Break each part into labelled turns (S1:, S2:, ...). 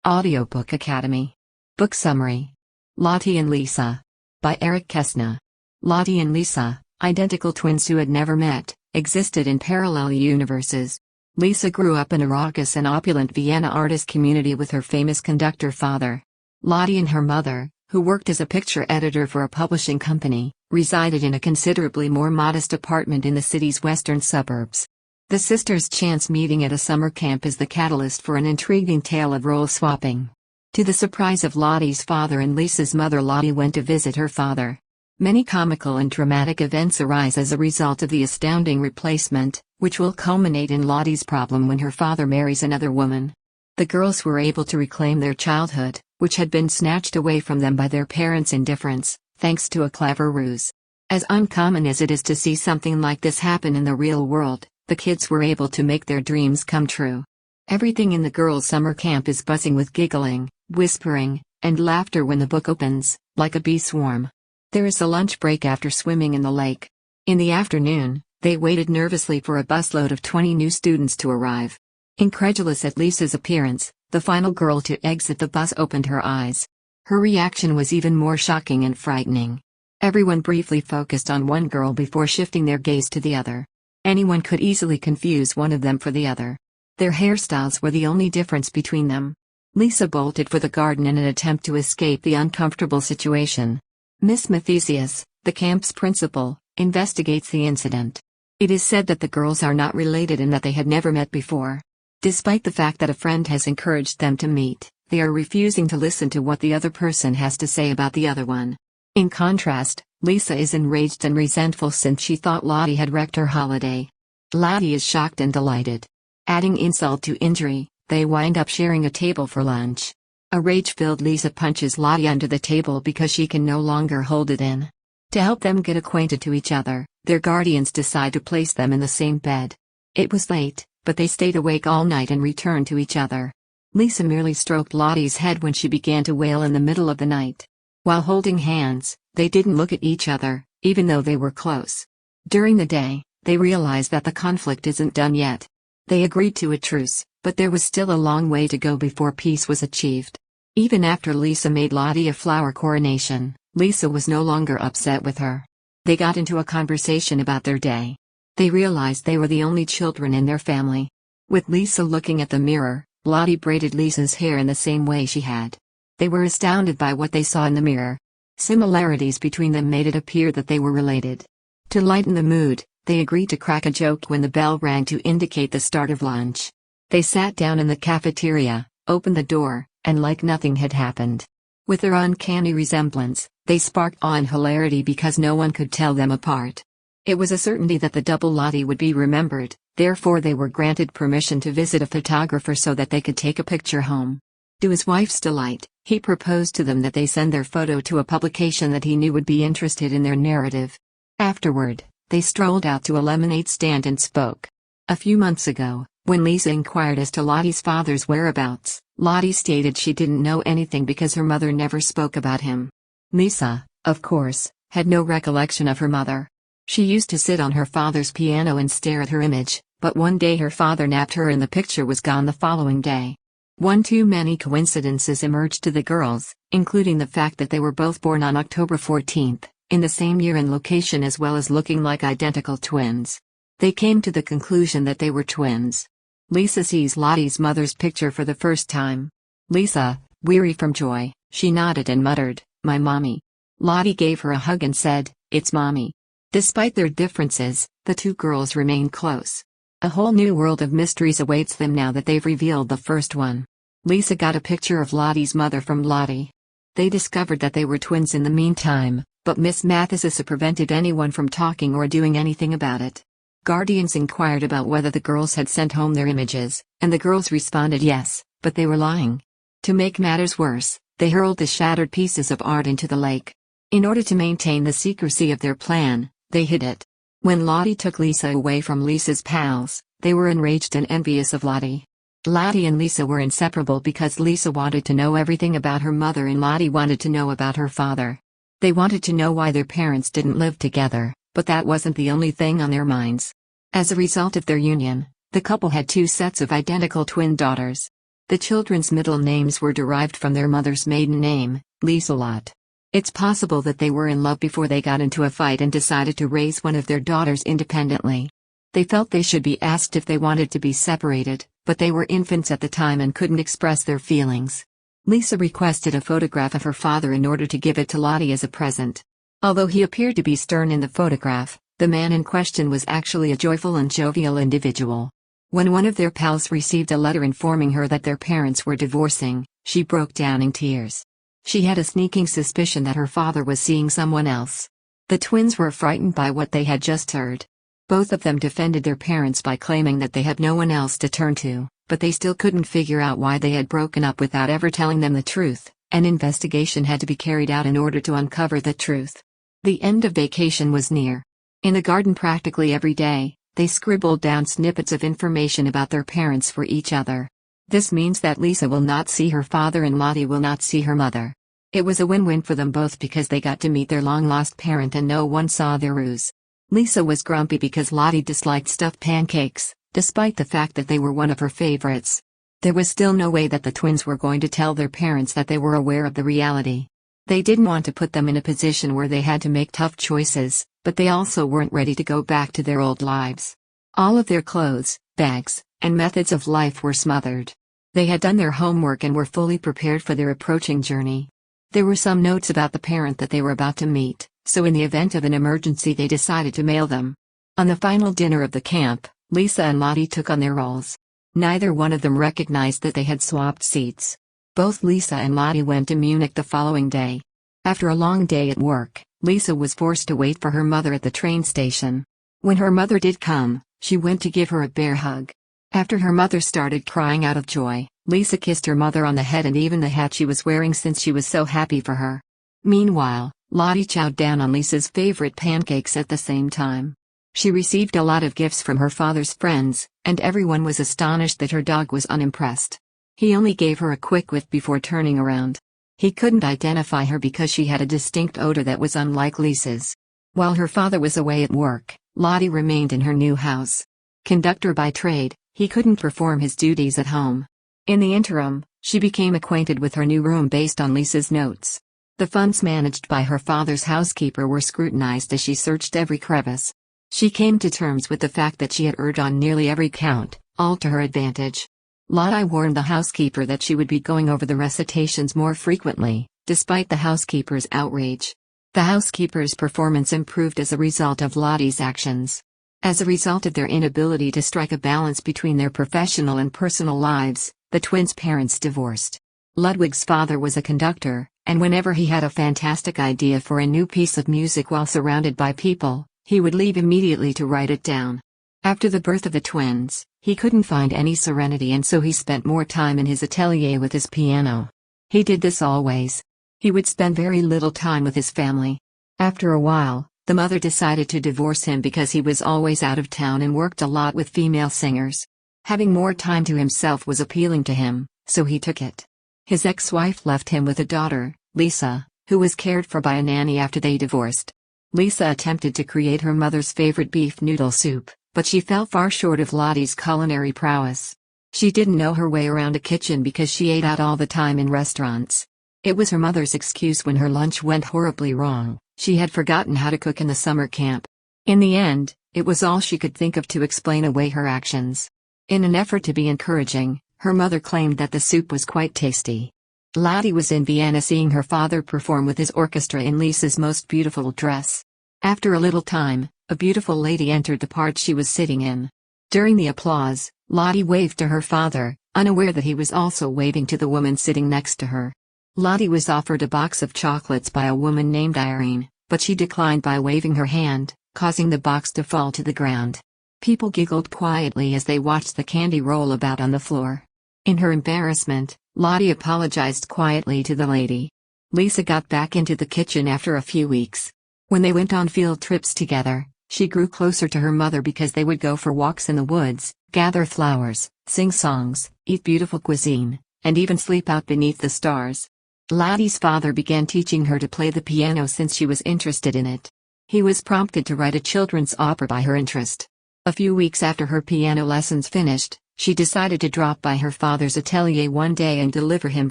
S1: Audiobook Academy. Book Summary. Lottie and Lisa. By Erich Kastner. Lottie and Lisa, identical twins who had never met, existed in parallel universes. Lisa grew up in a raucous and opulent Vienna artist community with her famous conductor father. Lottie and her mother, who worked as a picture editor for a publishing company, resided in a considerably more modest apartment in the city's western suburbs. The sisters' chance meeting at a summer camp is the catalyst for an intriguing tale of role swapping. To the surprise of Lottie's father and Lisa's mother, Lottie went to visit her father. Many comical and dramatic events arise as a result of the astounding replacement, which will culminate in Lottie's problem when her father marries another woman. The girls were able to reclaim their childhood, which had been snatched away from them by their parents' indifference, thanks to a clever ruse. As uncommon as it is to see something like this happen in the real world, the kids were able to make their dreams come true. Everything in the girls' summer camp is buzzing with giggling, whispering, and laughter when the book opens, like a bee swarm. There is a lunch break after swimming in the lake. In the afternoon, they waited nervously for a busload of 20 new students to arrive. Incredulous at Lisa's appearance, the final girl to exit the bus opened her eyes. Her reaction was even more shocking and frightening. Everyone briefly focused on one girl before shifting their gaze to the other. Anyone could easily confuse one of them for the other. Their hairstyles were the only difference between them. Lisa bolted for the garden in an attempt to escape the uncomfortable situation. Miss Mathesius, the camp's principal, investigates the incident. It is said that the girls are not related and that they had never met before. Despite the fact that a friend has encouraged them to meet, they are refusing to listen to what the other person has to say about the other one. In contrast, Lisa is enraged and resentful since she thought Lottie had wrecked her holiday. Lottie is shocked and delighted. Adding insult to injury, they wind up sharing a table for lunch. A rage-filled Lisa punches Lottie under the table because she can no longer hold it in. To help them get acquainted to each other, their guardians decide to place them in the same bed. It was late, but they stayed awake all night and returned to each other. Lisa merely stroked Lottie's head when she began to wail in the middle of the night. While holding hands, they didn't look at each other, even though they were close. During the day, they realized that the conflict isn't done yet. They agreed to a truce, but there was still a long way to go before peace was achieved. Even after Lisa made Lottie a flower coronation, Lisa was no longer upset with her. They got into a conversation about their day. They realized they were the only children in their family. With Lisa looking at the mirror, Lottie braided Lisa's hair in the same way she had. They were astounded by what they saw in the mirror. Similarities between them made it appear that they were related. To lighten the mood, they agreed to crack a joke when the bell rang to indicate the start of lunch. They sat down in the cafeteria, opened the door, and like nothing had happened. With their uncanny resemblance, they sparked awe and hilarity because no one could tell them apart. It was a certainty that the double Lottie would be remembered, therefore they were granted permission to visit a photographer so that they could take a picture home. To his wife's delight, he proposed to them that they send their photo to a publication that he knew would be interested in their narrative. Afterward, they strolled out to a lemonade stand and spoke. A few months ago, when Lisa inquired as to Lottie's father's whereabouts, Lottie stated she didn't know anything because her mother never spoke about him. Lisa, of course, had no recollection of her mother. She used to sit on her father's piano and stare at her image, but one day her father nabbed her and the picture was gone the following day. One too many coincidences emerged to the girls, including the fact that they were both born on October 14th, in the same year and location, as well as looking like identical twins. They came to the conclusion that they were twins. Lisa sees Lottie's mother's picture for the first time. Lisa, weary from joy, she nodded and muttered, "My mommy." Lottie gave her a hug and said, "It's mommy." Despite their differences, the two girls remain close. A whole new world of mysteries awaits them now that they've revealed the first one. Lisa got a picture of Lottie's mother from Lottie. They discovered that they were twins in the meantime, but Miss Mathesius prevented anyone from talking or doing anything about it. Guardians inquired about whether the girls had sent home their images, and the girls responded yes, but they were lying. To make matters worse, they hurled the shattered pieces of art into the lake. In order to maintain the secrecy of their plan, they hid it. When Lottie took Lisa away from Lisa's pals, they were enraged and envious of Lottie. Lottie and Lisa were inseparable because Lisa wanted to know everything about her mother and Lottie wanted to know about her father. They wanted to know why their parents didn't live together, but that wasn't the only thing on their minds. As a result of their union, the couple had two sets of identical twin daughters. The children's middle names were derived from their mother's maiden name, Lieselot. It's possible that they were in love before they got into a fight and decided to raise one of their daughters independently. They felt they should be asked if they wanted to be separated, but they were infants at the time and couldn't express their feelings. Lisa requested a photograph of her father in order to give it to Lottie as a present. Although he appeared to be stern in the photograph, the man in question was actually a joyful and jovial individual. When one of their pals received a letter informing her that their parents were divorcing, she broke down in tears. She had a sneaking suspicion that her father was seeing someone else. The twins were frightened by what they had just heard. Both of them defended their parents by claiming that they had no one else to turn to, but they still couldn't figure out why they had broken up without ever telling them the truth. An investigation had to be carried out in order to uncover the truth. The end of vacation was near. In the garden practically every day, they scribbled down snippets of information about their parents for each other. This means that Lisa will not see her father and Lottie will not see her mother. It was a win-win for them both because they got to meet their long-lost parent and no one saw their ruse. Lisa was grumpy because Lottie disliked stuffed pancakes, despite the fact that they were one of her favorites. There was still no way that the twins were going to tell their parents that they were aware of the reality. They didn't want to put them in a position where they had to make tough choices, but they also weren't ready to go back to their old lives. All of their clothes, bags, and methods of life were smothered. They had done their homework and were fully prepared for their approaching journey. There were some notes about the parent that they were about to meet, so in the event of an emergency they decided to mail them. On the final dinner of the camp, Lisa and Lottie took on their roles. Neither one of them recognized that they had swapped seats. Both Lisa and Lottie went to Munich the following day. After a long day at work, Lisa was forced to wait for her mother at the train station. When her mother did come, she went to give her a bear hug. After her mother started crying out of joy, Lisa kissed her mother on the head and even the hat she was wearing since she was so happy for her. Meanwhile, Lottie chowed down on Lisa's favorite pancakes at the same time. She received a lot of gifts from her father's friends, and everyone was astonished that her dog was unimpressed. He only gave her a quick whiff before turning around. He couldn't identify her because she had a distinct odor that was unlike Lisa's. While her father was away at work, Lottie remained in her new house. Conductor by trade, he couldn't perform his duties at home. In the interim, she became acquainted with her new room based on Lisa's notes. The funds managed by her father's housekeeper were scrutinized as she searched every crevice. She came to terms with the fact that she had erred on nearly every count, all to her advantage. Lottie warned the housekeeper that she would be going over the recitations more frequently, despite the housekeeper's outrage. The housekeeper's performance improved as a result of Lottie's actions. As a result of their inability to strike a balance between their professional and personal lives, the twins' parents divorced. Ludwig's father was a conductor, and whenever he had a fantastic idea for a new piece of music while surrounded by people, he would leave immediately to write it down. After the birth of the twins, he couldn't find any serenity and so he spent more time in his atelier with his piano. He did this always. He would spend very little time with his family. After a while, the mother decided to divorce him because he was always out of town and worked a lot with female singers. Having more time to himself was appealing to him, so he took it. His ex-wife left him with a daughter, Lisa, who was cared for by a nanny after they divorced. Lisa attempted to create her mother's favorite beef noodle soup, but she fell far short of Lottie's culinary prowess. She didn't know her way around a kitchen because she ate out all the time in restaurants. It was her mother's excuse when her lunch went horribly wrong. She had forgotten how to cook in the summer camp. In the end, it was all she could think of to explain away her actions. In an effort to be encouraging, her mother claimed that the soup was quite tasty. Lottie was in Vienna seeing her father perform with his orchestra in Lisa's most beautiful dress. After a little time, a beautiful lady entered the part she was sitting in. During the applause, Lottie waved to her father, unaware that he was also waving to the woman sitting next to her. Lottie was offered a box of chocolates by a woman named Irene, but she declined by waving her hand, causing the box to fall to the ground. People giggled quietly as they watched the candy roll about on the floor. In her embarrassment, Lottie apologized quietly to the lady. Lisa got back into the kitchen after a few weeks. When they went on field trips together, she grew closer to her mother because they would go for walks in the woods, gather flowers, sing songs, eat beautiful cuisine, and even sleep out beneath the stars. Lottie's father began teaching her to play the piano since she was interested in it. He was prompted to write a children's opera by her interest. A few weeks after her piano lessons finished, she decided to drop by her father's atelier one day and deliver him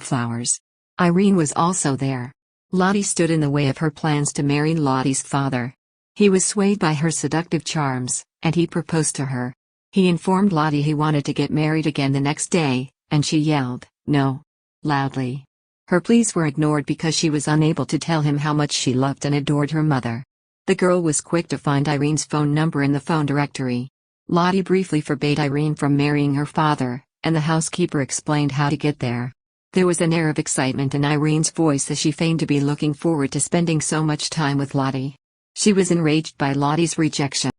S1: flowers. Irene was also there. Lottie stood in the way of her plans to marry Lottie's father. He was swayed by her seductive charms, and he proposed to her. He informed Lottie he wanted to get married again the next day, and she yelled, "No!" loudly. Her pleas were ignored because she was unable to tell him how much she loved and adored her mother. The girl was quick to find Irene's phone number in the phone directory. Lottie briefly forbade Irene from marrying her father, and the housekeeper explained how to get there. There was an air of excitement in Irene's voice as she feigned to be looking forward to spending so much time with Lottie. She was enraged by Lottie's rejection.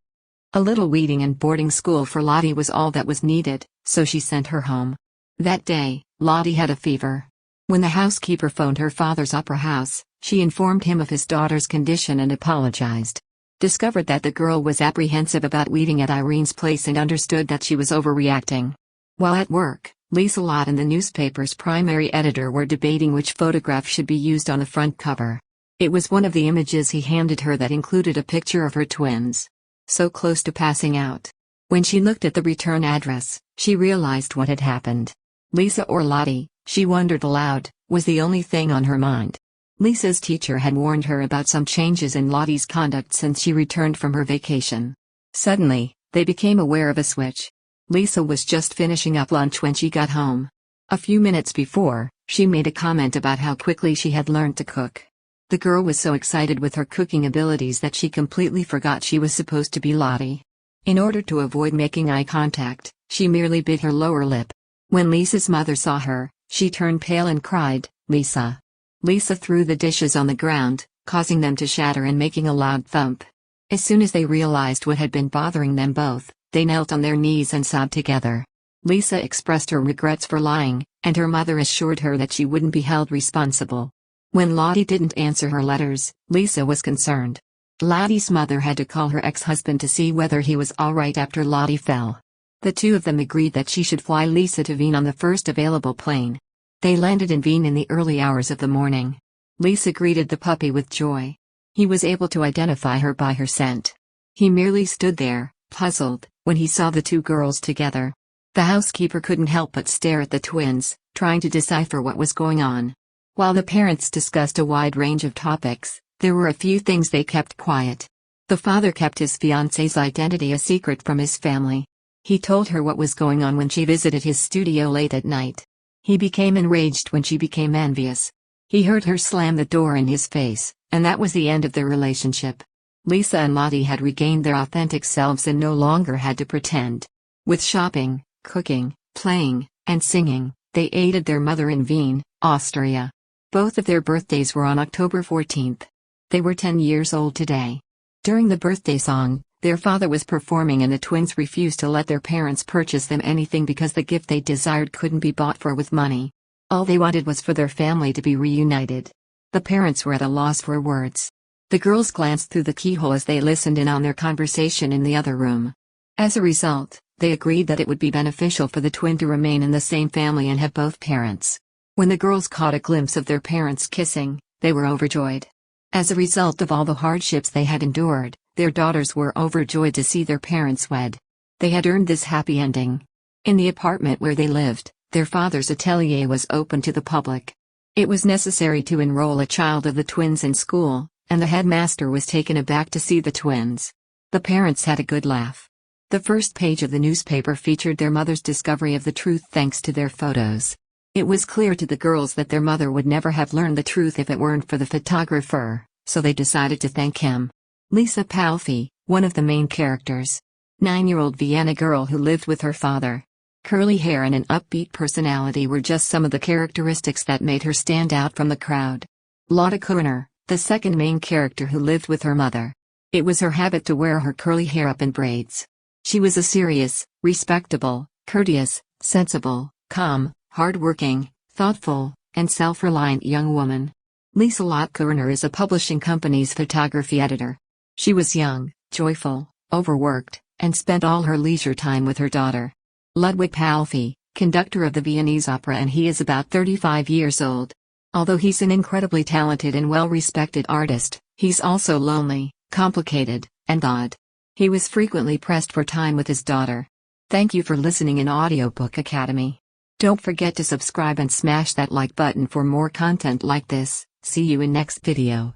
S1: A little weeding and boarding school for Lottie was all that was needed, so she sent her home. That day, Lottie had a fever. When the housekeeper phoned her father's opera house, she informed him of his daughter's condition and apologized. Discovered that the girl was apprehensive about weeding at Irene's place and understood that she was overreacting. While at work, Lisa Lott and the newspaper's primary editor were debating which photograph should be used on the front cover. It was one of the images he handed her that included a picture of her twins. So close to passing out. When she looked at the return address, she realized what had happened. Lisa or Lottie, she wondered aloud, was the only thing on her mind. Lisa's teacher had warned her about some changes in Lottie's conduct since she returned from her vacation. Suddenly, they became aware of a switch. Lisa was just finishing up lunch when she got home. A few minutes before, she made a comment about how quickly she had learned to cook. The girl was so excited with her cooking abilities that she completely forgot she was supposed to be Lottie. In order to avoid making eye contact, she merely bit her lower lip. When Lisa's mother saw her, she turned pale and cried, "Lisa." Lisa threw the dishes on the ground, causing them to shatter and making a loud thump. As soon as they realized what had been bothering them both, they knelt on their knees and sobbed together. Lisa expressed her regrets for lying, and her mother assured her that she wouldn't be held responsible. When Lottie didn't answer her letters, Lisa was concerned. Lottie's mother had to call her ex-husband to see whether he was alright after Lottie fell. The two of them agreed that she should fly Lisa to Wien on the first available plane. They landed in Wien in the early hours of the morning. Lisa greeted the puppy with joy. He was able to identify her by her scent. He merely stood there, puzzled, when he saw the two girls together. The housekeeper couldn't help but stare at the twins, trying to decipher what was going on. While the parents discussed a wide range of topics, there were a few things they kept quiet. The father kept his fiancée's identity a secret from his family. He told her what was going on when she visited his studio late at night. He became enraged when she became envious. He heard her slam the door in his face, and that was the end of their relationship. Lisa and Lottie had regained their authentic selves and no longer had to pretend. With shopping, cooking, playing, and singing, they aided their mother in Wien, Austria. Both of their birthdays were on October 14th. They were 10 years old today. During the birthday song, their father was performing and the twins refused to let their parents purchase them anything because the gift they desired couldn't be bought for with money. All they wanted was for their family to be reunited. The parents were at a loss for words. The girls glanced through the keyhole as they listened in on their conversation in the other room. As a result, they agreed that it would be beneficial for the twin to remain in the same family and have both parents. When the girls caught a glimpse of their parents kissing, they were overjoyed. As a result of all the hardships they had endured, their daughters were overjoyed to see their parents wed. They had earned this happy ending. In the apartment where they lived, their father's atelier was open to the public. It was necessary to enroll a child of the twins in school, and the headmaster was taken aback to see the twins. The parents had a good laugh. The first page of the newspaper featured their mother's discovery of the truth thanks to their photos. It was clear to the girls that their mother would never have learned the truth if it weren't for the photographer, so they decided to thank him. Lisa Palfi, one of the main characters. 9-year-old Vienna girl who lived with her father. Curly hair and an upbeat personality were just some of the characteristics that made her stand out from the crowd. Lottie Kastner, the second main character who lived with her mother. It was her habit to wear her curly hair up in braids. She was a serious, respectable, courteous, sensible, calm, hard-working, thoughtful, and self-reliant young woman. Lisa Lott Kastner is a publishing company's photography editor. She was young, joyful, overworked, and spent all her leisure time with her daughter. Ludwig Palfi, conductor of the Viennese Opera, and he is about 35 years old. Although he's an incredibly talented and well-respected artist, he's also lonely, complicated, and odd. He was frequently pressed for time with his daughter. Thank you for listening in Audiobook Academy. Don't forget to subscribe and smash that like button for more content like this. See you in next video.